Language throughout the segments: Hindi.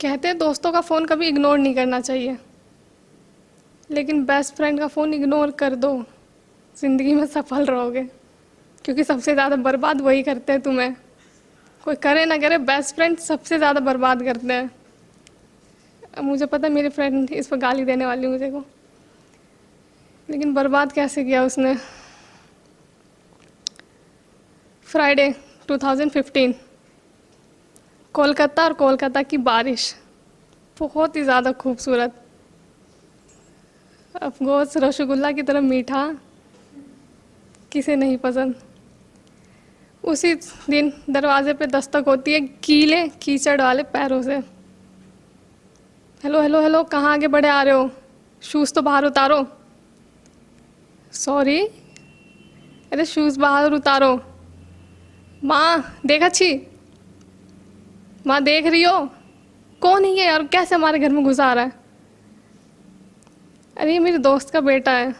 कहते हैं दोस्तों का फ़ोन कभी इग्नोर नहीं करना चाहिए, लेकिन बेस्ट फ्रेंड का फ़ोन इग्नोर कर दो, ज़िंदगी में सफल रहोगे। क्योंकि सबसे ज़्यादा बर्बाद वही करते हैं तुम्हें। कोई करे ना करे, बेस्ट फ्रेंड सबसे ज़्यादा बर्बाद करते हैं। अब मुझे पता है मेरे फ्रेंड इस पर गाली देने वाली मुझे को, लेकिन बर्बाद कैसे किया उसने। फ्राइडे 2015, कोलकाता और कोलकाता की बारिश बहुत ही ज़्यादा खूबसूरत। अफकोर्स रसगुल्ला की तरह मीठा किसे नहीं पसंद। उसी दिन दरवाजे पे दस्तक होती है गीले कीचड़ वाले पैरों से। हेलो हेलो हेलो, कहाँ आगे बढ़े आ रहे हो? शूज़ तो बाहर उतारो। सॉरी, अरे शूज़ बाहर उतारो। माँ देख अच्छी, माँ देख रही हो? कौन है ये और कैसे हमारे घर में घुस आ रहा है? अरे ये मेरे दोस्त का बेटा है।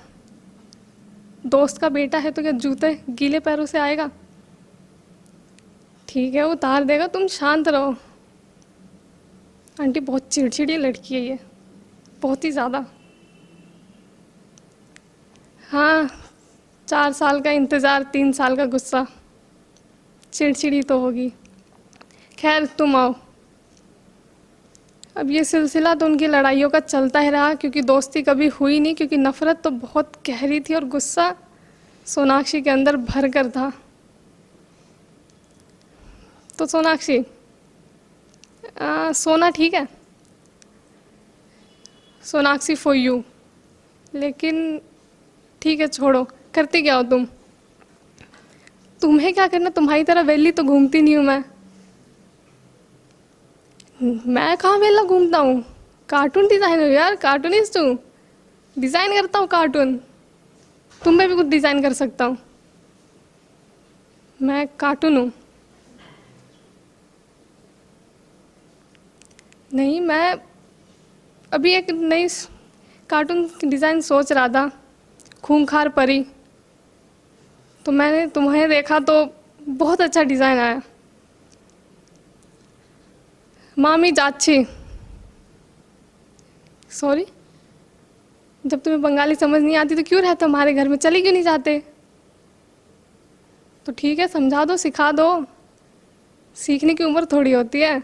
दोस्त का बेटा है तो क्या जूते गीले पैरों से आएगा? ठीक है उतार देगा, तुम शांत रहो। आंटी बहुत चिड़चिड़ी लड़की है ये, बहुत ही ज़्यादा। हाँ, 4 साल का इंतज़ार, 3 साल का गुस्सा, चिड़चिड़ी तो होगी। खैर तुम आओ। अब ये सिलसिला तो उनकी लड़ाइयों का चलता ही रहा, क्योंकि दोस्ती कभी हुई नहीं, क्योंकि नफ़रत तो बहुत गहरी थी और गुस्सा सोनाक्षी के अंदर भर कर था। तो सोनाक्षी, सोना ठीक है, सोनाक्षी फॉर यू। लेकिन ठीक है छोड़ो, करती क्या हो तुम? तुम्हें क्या करना, तुम्हारी तरह वेली तो घूमती नहीं हूँ मैं। मैं कहाँ वेला घूमता हूँ? कार्टून डिज़ाइनर यार, कार्टूनिस्ट हूँ, डिज़ाइन करता हूँ कार्टून। तुम में भी कुछ डिज़ाइन कर सकता हूँ। मैं कार्टून हूँ। नहीं, मैं अभी एक नई कार्टून की डिज़ाइन सोच रहा था, खूंखार परी। तो मैंने तुम्हें देखा तो बहुत अच्छा डिज़ाइन आया। मामी जाच्छी। सॉरी, जब तुम्हें बंगाली समझ नहीं आती तो क्यों रहते हो हमारे घर में, चले क्यों नहीं जाते? तो ठीक है, समझा दो, सिखा दो, सीखने की उम्र थोड़ी होती है।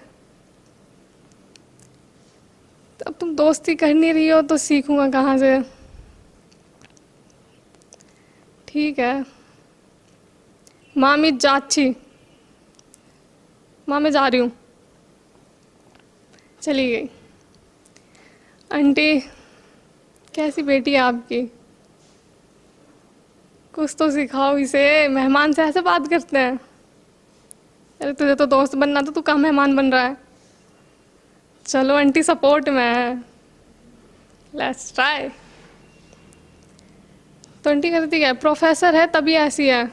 तो अब तुम दोस्ती कर नहीं रही हो तो सीखूंगा कहाँ से? ठीक है, मामी जाच्छी। माँ मैं जा रही हूँ। चली गई। आंटी कैसी बेटी है आपकी? कुछ तो सिखाओ इसे, मेहमान से ऐसे बात करते हैं? अरे तुझे तो दोस्त बनना था, तू कहाँ मेहमान बन रहा है? चलो आंटी सपोर्ट में है, लेट्स ट्राई। तो आंटी करती क्या है? प्रोफेसर है तभी ऐसी है?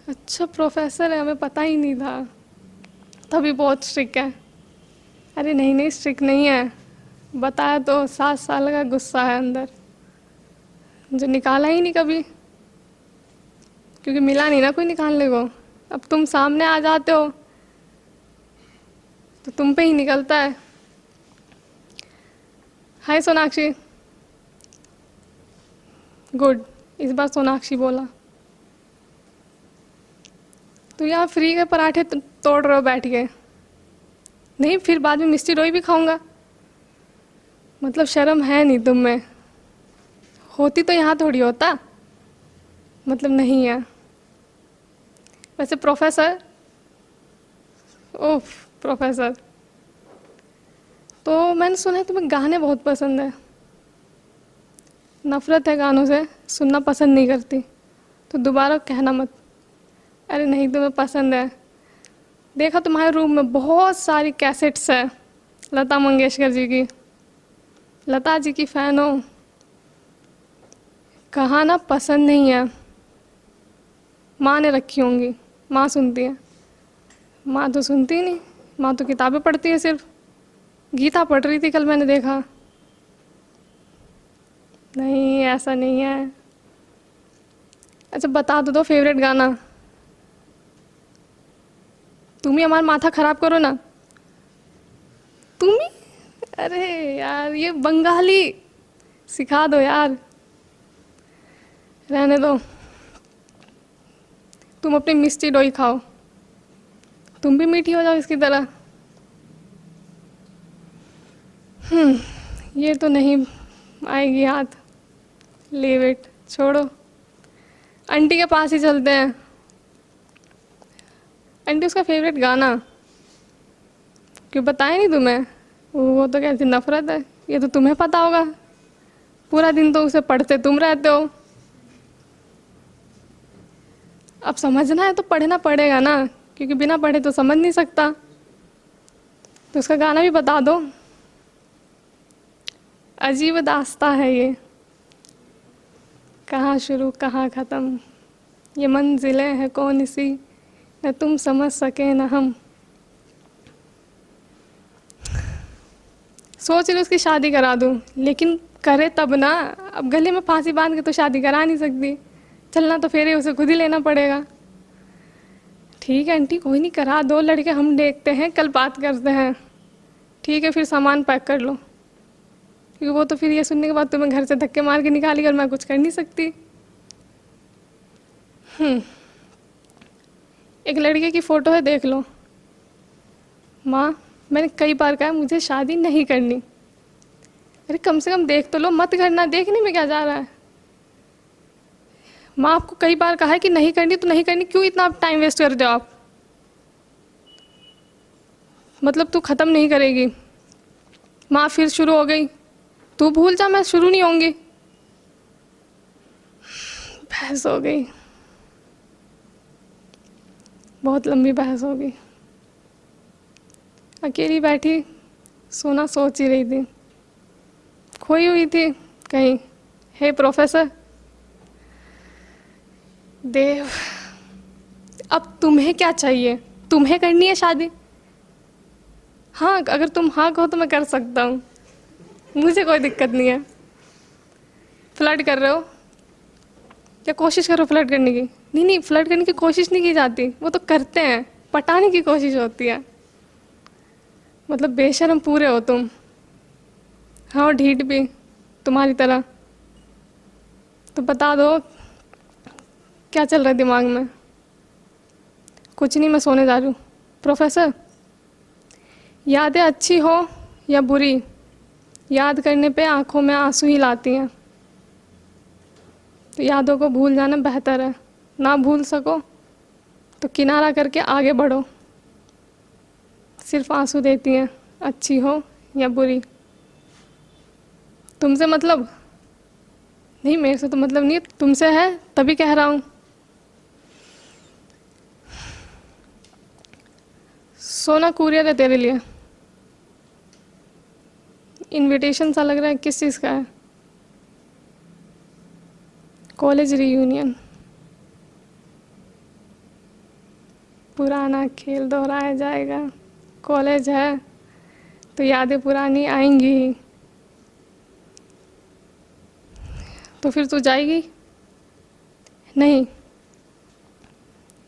अच्छा प्रोफेसर है, हमें पता ही नहीं था। तभी बहुत स्ट्रिक्ट है? अरे नहीं नहीं, स्ट्रिक्ट नहीं है, बताया तो, 7 साल का गुस्सा है अंदर, जो निकाला ही नहीं कभी, क्योंकि मिला नहीं ना कोई निकालने को। अब तुम सामने आ जाते हो तो तुम पे ही निकलता है। हाय सोनाक्षी। गुड, इस बार सोनाक्षी बोला। तो यहाँ फ्री के पराठे तोड़ रहे हो बैठ के? नहीं, फिर बाद में मिस्टी रोई भी खाऊंगा? मतलब शर्म है नहीं तुम में? होती तो यहाँ थोड़ी होता, मतलब नहीं है। वैसे प्रोफेसर, ओह प्रोफेसर, तो मैंने सुना है तुम्हें गाने बहुत पसंद है। नफ़रत है गानों से, सुनना पसंद नहीं करती, तो दोबारा कहना मत। अरे नहीं, तुम्हें पसंद है। देखा तुम्हारे रूम में बहुत सारी कैसेट्स है लता मंगेशकर जी की। लता जी की फ़ैन हो? कहा ना पसंद नहीं है। माँ ने रखी होंगी, माँ सुनती है। माँ तो सुनती नहीं, माँ तो किताबें पढ़ती है सिर्फ। गीता पढ़ रही थी कल, मैंने देखा। नहीं ऐसा नहीं है। अच्छा बता दो फेवरेट गाना। तुम ही हमारा माथा ख़राब करो ना। तुम ही? अरे यार ये बंगाली सिखा दो यार, रहने दो। तुम अपनी मिष्टी डोई खाओ, तुम भी मीठी हो जाओ इसकी तरह। ये तो नहीं आएगी हाथ, लीव इट, छोड़ो। आंटी के पास ही चलते हैं। आंटी उसका फेवरेट गाना क्यों बताया नहीं तुम्हें? वो तो कहती नफरत है, ये तो तुम्हें पता होगा, पूरा दिन तो उसे पढ़ते तुम रहते हो। अब समझना है तो पढ़ना पड़ेगा ना, क्योंकि बिना पढ़े तो समझ नहीं सकता। तो उसका गाना भी बता दो। अजीब दास्ता है ये, कहाँ शुरू कहाँ ख़त्म, ये मंजिलें हैं कौन सी, न तुम समझ सके न हम। सोच रही उसकी शादी करा दूँ, लेकिन करे तब ना। अब गले में फांसी बांध के तो शादी करा नहीं सकती, चलना तो फेरे उसे खुद ही लेना पड़ेगा। ठीक है आंटी, कोई नहीं, करा दो, लड़के हम देखते हैं, कल बात करते हैं। ठीक है, फिर सामान पैक कर लो, क्योंकि वो तो फिर ये सुनने के बाद तुम्हें घर से धक्के मार के निकाली और मैं कुछ कर नहीं सकती। एक लड़के की फ़ोटो है, देख लो। माँ, मैंने कई बार कहा मुझे शादी नहीं करनी। अरे कम से कम देख तो लो, मत करना, देखने में क्या जा रहा है। माँ आपको कई बार कहा है कि नहीं करनी तो नहीं करनी, क्यों इतना टाइम वेस्ट करते हो आप? मतलब तू ख़त्म नहीं करेगी? माँ फिर शुरू हो गई, तू भूल जा, मैं शुरू नहीं होंगी। बहस हो गई, बहुत लंबी बहस हो गई। अकेली बैठी सोना सोच ही रही थी, खोई हुई थी कहीं। हे प्रोफेसर देव, अब तुम्हें क्या चाहिए? तुम्हें करनी है शादी? हाँ, अगर तुम हाँ कहो तो मैं कर सकता हूँ, मुझे कोई दिक्कत नहीं है। फ्लर्ट कर रहे हो या कोशिश करो फ्लर्ट करने की? नहीं नहीं, फ्लर्ट करने की कोशिश नहीं की जाती, वो तो करते हैं, पटाने की कोशिश होती है। मतलब बेशर्म पूरे हो तुम। हाँ, और ढीठ भी तुम्हारी तरह। तो बता दो क्या चल रहा है दिमाग में? कुछ नहीं, मैं सोने जा रही हूँ। प्रोफेसर, यादें अच्छी हो या बुरी, याद करने पे आंखों में आंसू ही लाती हैं। तो यादों को भूल जाना बेहतर है, ना भूल सको तो किनारा करके आगे बढ़ो। सिर्फ आंसू देती हैं, अच्छी हो या बुरी। तुमसे मतलब नहीं, मेरे से तो मतलब नहीं है, तुमसे है तभी कह रहा हूँ। सोना कुरियर है तेरे लिए। इनविटेशन सा लग रहा है, किस चीज़ का है? College reunion. पुराना खेल दोहराया जाएगा। कॉलेज है तो यादें पुरानी आएंगी ही। तो फिर तू जाएगी? नहीं,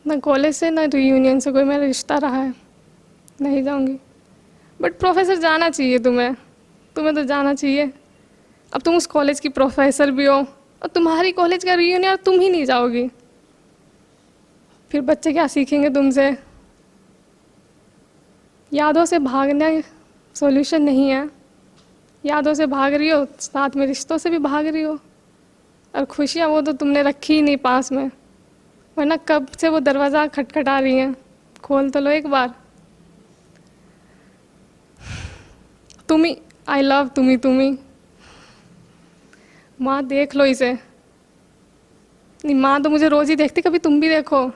ना कॉलेज से ना रीयूनियन से कोई मेरा रिश्ता रहा है, नहीं जाऊंगी। बट प्रोफेसर जाना चाहिए तुम्हें, तुम्हें तो जाना चाहिए। अब तुम उस कॉलेज की प्रोफेसर भी हो और तुम्हारी कॉलेज का रीयूनियन और तुम ही नहीं जाओगी, फिर बच्चे क्या सीखेंगे तुमसे? यादों से भागना सॉल्यूशन नहीं है। यादों से भाग रही हो, साथ में रिश्तों से भी भाग रही हो। और खुशियाँ वो तो तुमने रखी ही नहीं पास में, वरना कब से वो दरवाज़ा खटखटा रही हैं। खोल तो लो एक बार। तुम ही, आई लव तुम्ही तुम्ही। माँ देख लो इसे। नहीं, माँ तो मुझे रोज़ ही देखती, कभी तुम भी देखो।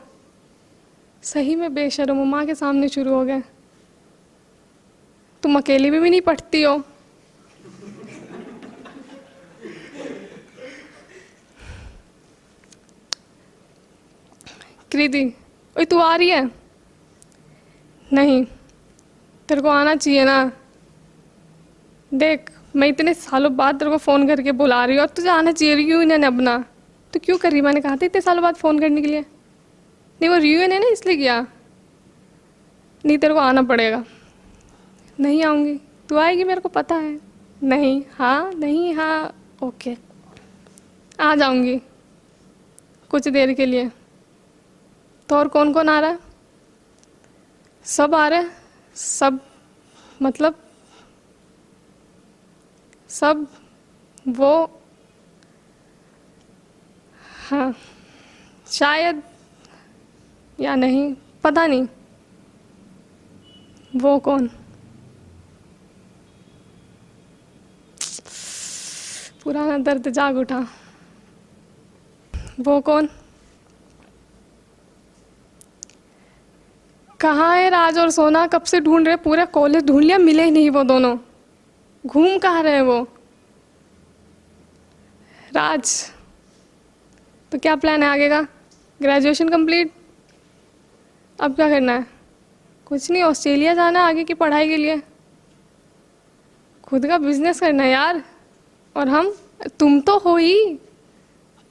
सही में बेशर्म हो, माँ के सामने शुरू हो गए। तुम अकेली भी नहीं पढ़ती हो। कृति, ओए तू आ रही है? नहीं, तेरे को आना चाहिए ना। देख, मैं इतने सालों बाद तेरे को फ़ोन करके बुला रही हूँ और तुझे आना चाहिए। रियूनियन है अपना, तो क्यों कर रही? मैंने कहा था इतने सालों बाद फ़ोन करने के लिए। नहीं, वो रियूनियन है ना, इसलिए किया। नहीं, तेरे को आना पड़ेगा। नहीं आऊँगी, तू आएगी मेरे को पता है। नहीं हाँ, नहीं हाँ, ओके, आ जाऊंगी कुछ देर के लिए। तो और कौन कौन आ रहा है? सब आ रहे हैं। सब मतलब सब वो, हाँ शायद या नहीं, पता नहीं। वो कौन? पुराना दर्द जाग उठा। वो कौन? कहाँ है राज और सोना? कब से ढूंढ रहे, पूरा कॉलेज ढूंढ लिया, मिले ही नहीं वो दोनों। घूम कहाँ रहे हैं वो? राज, तो क्या प्लान है आगे का? ग्रेजुएशन कंप्लीट, अब क्या करना है? कुछ नहीं, ऑस्ट्रेलिया जाना है आगे की पढ़ाई के लिए। खुद का बिजनेस करना है यार। और हम, तुम तो हो ही,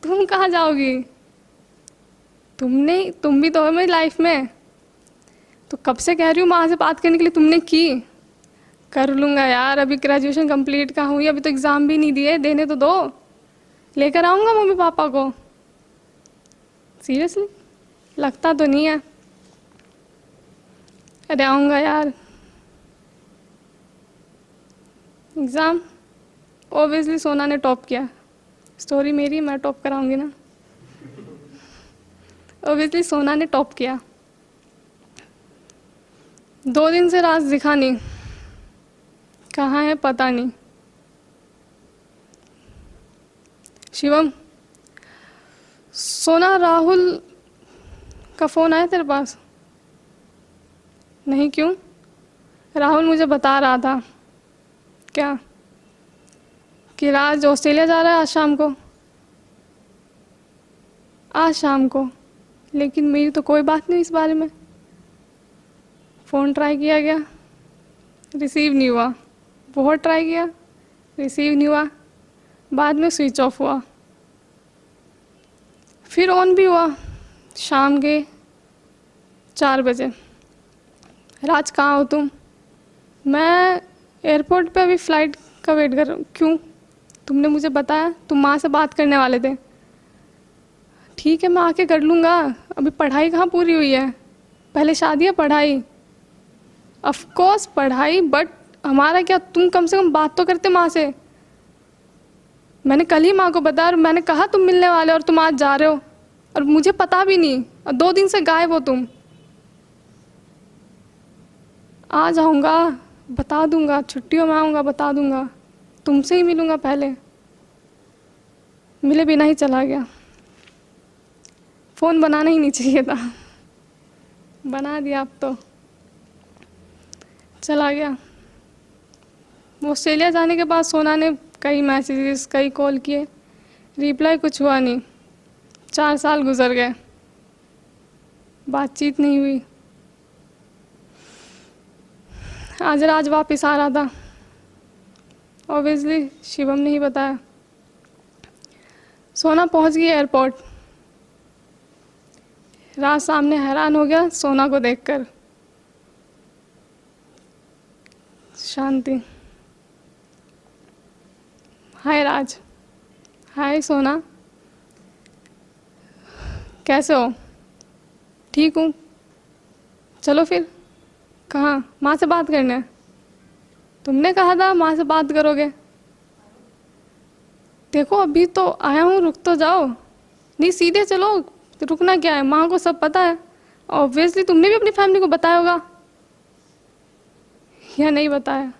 तुम कहाँ जाओगी? तुम भी तो हो मेरी लाइफ में। तो कब से कह रही हूँ माँ से बात करने के लिए, तुमने की। कर लूँगा यार, अभी ग्रेजुएशन कंप्लीट का हुई, अभी तो एग्ज़ाम भी नहीं दिए, देने तो दो। लेकर आऊँगा मम्मी पापा को। सीरियसली? लगता तो नहीं है। अरे आऊँगा यार। एग्ज़ाम ओबियसली सोना ने टॉप किया। स्टोरी मेरी, मैं टॉप कराऊंगी ना। ओबियसली सोना ने टॉप किया। 2 दिन से राज दिखा नहीं, कहाँ है पता नहीं। शिवम, सोना राहुल का फ़ोन आया तेरे पास? नहीं, क्यों? राहुल मुझे बता रहा था। क्या? कि राज ऑस्ट्रेलिया जा रहा है आज शाम को। आज शाम को? लेकिन मेरी तो कोई बात नहीं इस बारे में। फ़ोन ट्राई किया गया, रिसीव नहीं हुआ। बहुत ट्राई किया, रिसीव नहीं हुआ। बाद में स्विच ऑफ हुआ, फिर ऑन भी हुआ शाम के 4 बजे। राज कहाँ हो तुम? मैं एयरपोर्ट पे अभी फ़्लाइट का वेट कर रहा हूँ। क्यों? तुमने मुझे बताया तुम माँ से बात करने वाले थे। ठीक है, मैं आके कर लूँगा। अभी पढ़ाई कहाँ पूरी हुई है? पहले शादी है, पढ़ाई। ऑफ कोर्स पढ़ाई, बट हमारा क्या, तुम कम से कम बात तो करते माँ से। मैंने कल ही माँ को बताया और मैंने कहा तुम मिलने वाले और तुम आज जा रहे हो, और मुझे पता भी नहीं, और 2 दिन से गायब हो तुम। आ जाऊँगा, बता दूँगा, छुट्टियों में आऊँगा, बता दूँगा। तुमसे ही मिलूँगा पहले। मिले बिना ही चला गया। फ़ोन बनाना ही नहीं चाहिए था, बना दिया अब तो। चला गया। ऑस्ट्रेलिया जाने के बाद सोना ने कई मैसेजेस, कई कॉल किए, रिप्लाई कुछ हुआ नहीं। 4 साल गुजर गए, बातचीत नहीं हुई। आज राज वापस आ रहा था, ऑब्वियसली शिवम ने ही बताया। सोना पहुंच गई एयरपोर्ट। राज सामने हैरान हो गया सोना को देखकर। शांति। हाय राज। हाय सोना, कैसे हो? ठीक हूँ। चलो फिर। कहाँ? माँ से बात करने? तुमने कहा था माँ से बात करोगे। देखो अभी तो आया हूँ, रुक तो जाओ। नहीं सीधे चलो, रुकना क्या है? माँ को सब पता है। ऑब्वियसली तुमने भी अपनी फैमिली को बताया होगा, या नहीं बताया?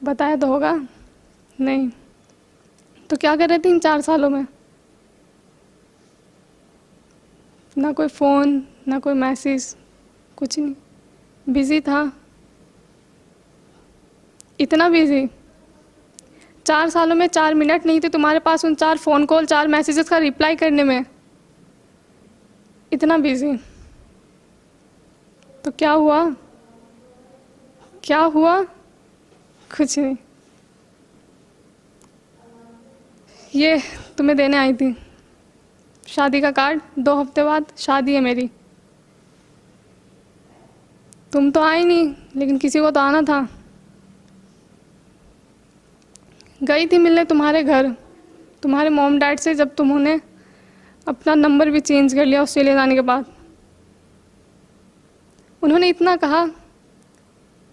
बताया तो होगा। नहीं तो क्या कर रहे थे इन 4 सालों में? ना कोई फ़ोन, ना कोई मैसेज, कुछ नहीं। बिज़ी था। इतना बिज़ी? 4 सालों में 4 मिनट नहीं थे तुम्हारे पास उन 4 फ़ोन कॉल, 4 मैसेजेस का रिप्लाई करने में। इतना बिज़ी। तो क्या हुआ? क्या हुआ? कुछ नहीं। ये तुम्हें देने आई थी शादी का कार्ड। 2 हफ्ते बाद शादी है मेरी। तुम तो आई नहीं, लेकिन किसी को तो आना था। गई थी मिलने तुम्हारे घर, तुम्हारे मॉम डैड से, जब तुमने अपना नंबर भी चेंज कर लिया ऑस्ट्रेलिया जाने के बाद। उन्होंने इतना कहा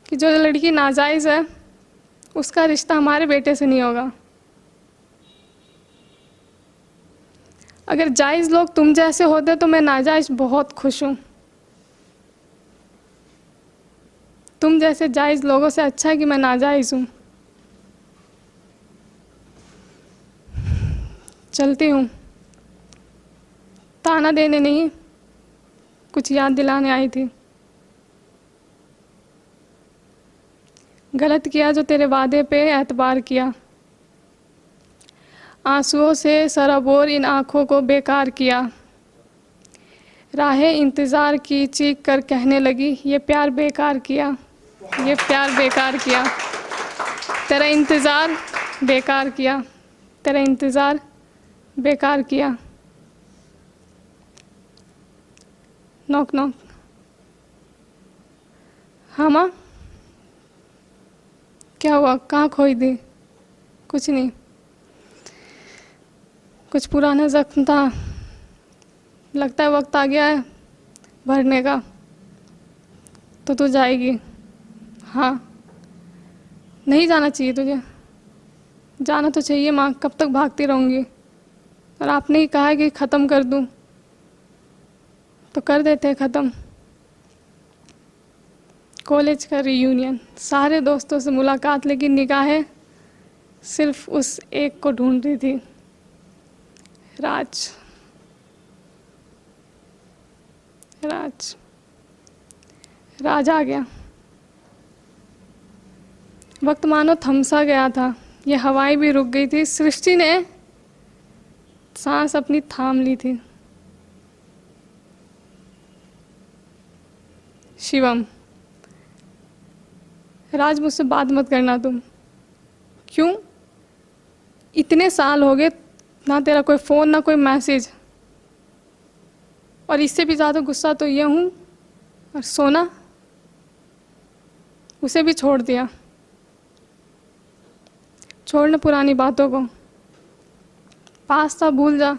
कि जो लड़की नाजायज़ है उसका रिश्ता हमारे बेटे से नहीं होगा। अगर जायज़ लोग तुम जैसे होते तो मैं नाजायज़ बहुत खुश हूँ। तुम जैसे जायज़ लोगों से अच्छा है कि मैं नाजायज़ हूँ। चलती हूँ, ताना देने नहीं, कुछ याद दिलाने आई थी। गलत किया जो तेरे वादे पे एतबार किया, आंसुओं से सराबोर इन आँखों को बेकार किया। राहें इंतज़ार की चीख कर कहने लगी, ये प्यार बेकार किया, ये प्यार बेकार किया। तेरा इंतज़ार बेकार किया, तेरा इंतज़ार बेकार किया। Knock knock. हाँ माँ, क्या हुआ, कहाँ खोई थी? कुछ नहीं, कुछ पुराना जख्म था, लगता है वक्त आ गया है भरने का। तो तू जाएगी? हाँ। नहीं जाना चाहिए तुझे? जाना तो चाहिए माँ, कब तक भागती रहूँगी? और आपने ही कहा है कि ख़त्म कर दूँ, तो कर देते हैं ख़त्म। कॉलेज का रियूनियन, सारे दोस्तों से मुलाकात, लेकिन निगाहें सिर्फ उस एक को ढूंढ रही थी, राज। राज, राज आ गया। वक्त मानो थमसा गया था, ये हवाएं भी रुक गई थी, सृष्टि ने सांस अपनी थाम ली थी। शिवम, राज मुझसे बात मत करना तुम। क्यों? इतने साल हो गए, ना तेरा कोई फ़ोन ना कोई मैसेज। और इससे भी ज़्यादा गुस्सा तो ये हूँ, और सोना, उसे भी छोड़ दिया। छोड़ना पुरानी बातों को, पास था भूल जा।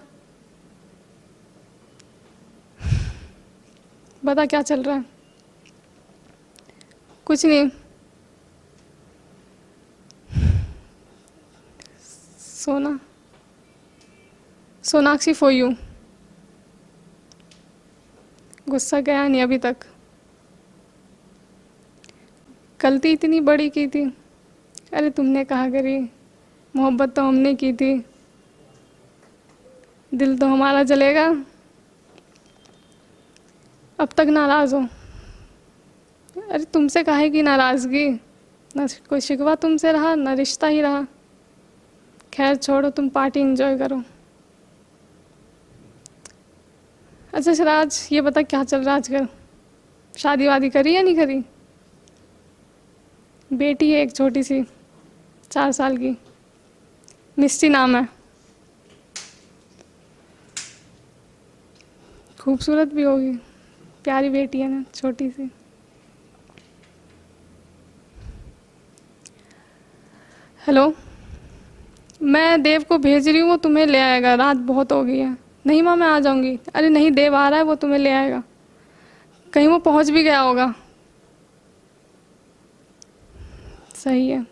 बता क्या चल रहा है? कुछ नहीं। सोना, सोनाक्षी फॉर यू। गुस्सा गया नहीं अभी तक। गलती इतनी बड़ी की थी। अरे तुमने कहा करी, मोहब्बत तो हमने की थी, दिल तो हमारा जलेगा। अब तक नाराज़ हो? अरे तुमसे काहे की नाराज़गी? ना कोई शिकवा तुमसे रहा, ना रिश्ता ही रहा। खैर छोड़ो, तुम पार्टी एंजॉय करो। अच्छा राज, ये बता क्या चल रहा है आजकल? शादी वादी करी या नहीं करी? बेटी है एक छोटी सी, 4 साल की, मिस्टी नाम है। खूबसूरत भी होगी, प्यारी बेटी है ना, छोटी सी। हेलो, मैं देव को भेज रही हूँ, वो तुम्हें ले आएगा, रात बहुत हो गई है। नहीं माँ, मैं आ जाऊँगी। अरे नहीं, देव आ रहा है, वो तुम्हें ले आएगा। कहीं वो पहुँच भी गया होगा। सही है।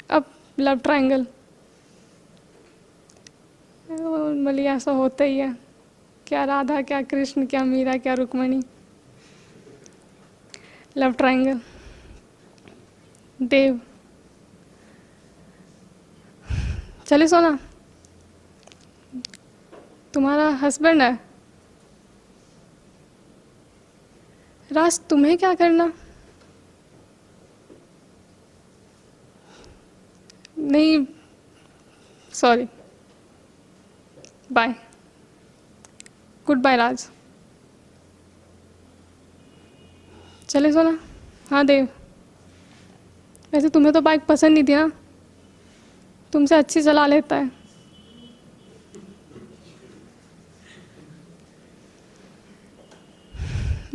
अब लव ट्रायंगल नॉर्मली ऐसा होता ही है, क्या राधा, क्या कृष्ण, क्या मीरा, क्या रुक्मणी। Love triangle. देव, चले सोना, तुम्हारा हस्बैंड है। राज, तुम्हें क्या करना? नहीं, सॉरी, बाय, गुड बाय राज। चले सोना। हाँ देव, वैसे तुम्हें तो बाइक पसंद नहीं थी ना, तुमसे अच्छी चला लेता है।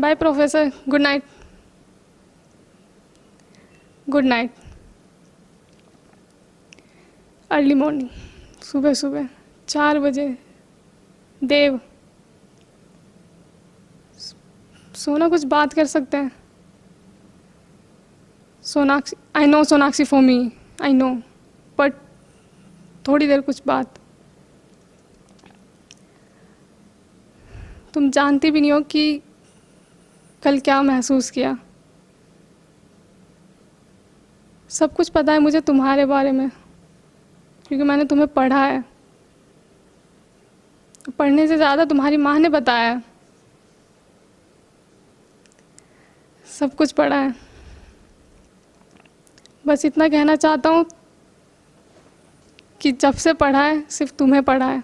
By professor, good night. Good night. Early morning, सुबह सुबह 4 बजे। देव, सोना कुछ बात कर सकते हैं? Sonakshi, I know Sonakshi for me, I know, but थोड़ी देर कुछ बात। तुम जानती भी नहीं हो कि कल क्या महसूस किया। सब कुछ पता है मुझे तुम्हारे बारे में, क्योंकि मैंने तुम्हें पढ़ा है। पढ़ने से ज़्यादा तुम्हारी माँ ने बताया है। सब कुछ पढ़ा है। बस इतना कहना चाहता हूँ कि जब से पढ़ा है सिर्फ तुम्हें पढ़ा है।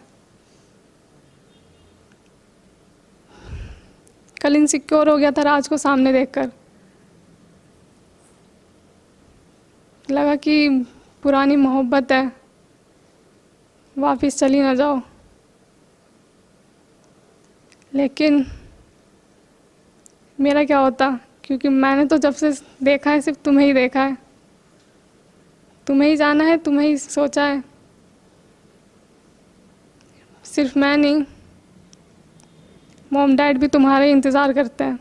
कल इनसिक्योर हो गया था राज को सामने देखकर। लगा कि पुरानी मोहब्बत है, वापस चली ना जाओ। लेकिन मेरा क्या होता, क्योंकि मैंने तो जब से देखा है सिर्फ तुम्हें ही देखा है, तुम्हें ही जाना है, तुम्हें ही सोचा है। सिर्फ मैं नहीं, मॉम डैड भी तुम्हारा ही इंतज़ार करते हैं।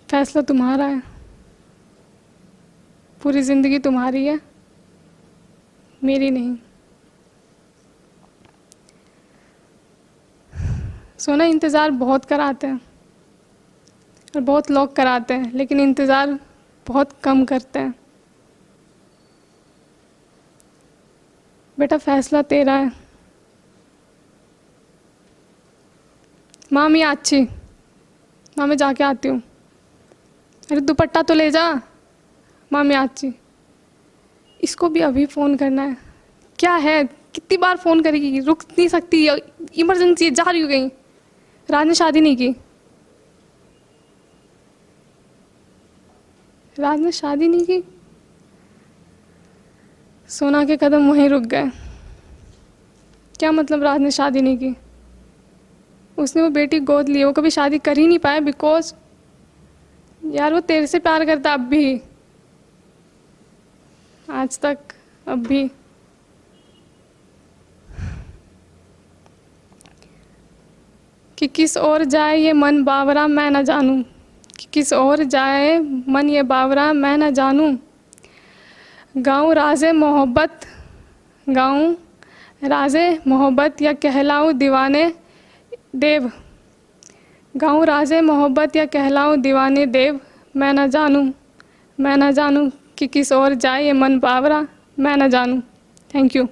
फैसला तुम्हारा है, पूरी ज़िंदगी तुम्हारी है, मेरी नहीं। सोना, इंतज़ार बहुत कराते हैं और बहुत लोग कराते हैं, लेकिन इंतज़ार बहुत कम करते हैं। बेटा, फैसला तेरा है। माँ, मैं अच्छी, माँ मैं जाके आती हूँ। अरे दुपट्टा तो ले जा। माँ मैं अच्छी। इसको भी अभी फ़ोन करना है? क्या है, कितनी बार फ़ोन करेगी? रुक नहीं सकती, इमरजेंसी जा रही हो कहीं? राज ने शादी नहीं की। राज ने शादी नहीं की। सोना के कदम वहीं रुक गए। क्या मतलब राज ने शादी नहीं की? उसने वो बेटी गोद ली, वो कभी शादी कर ही नहीं पाया बिकॉज यार वो तेरे से प्यार करता अब भी, आज तक, अब भी। कि किस ओर जाए ये मन बावरा मैं न जानूं, कि किस ओर जाए मन ये बावरा मैं न जानूं। गाऊं राज़े मोहब्बत, गाऊं राज़े मोहब्बत या कहलाऊं दीवाने देव। गाऊं राज़े मोहब्बत या कहलाऊं दीवाने देव। मैं न जानूं, मैं न जानूं कि किस ओर जाए ये मन बावरा मैं न जानूं। Thank you.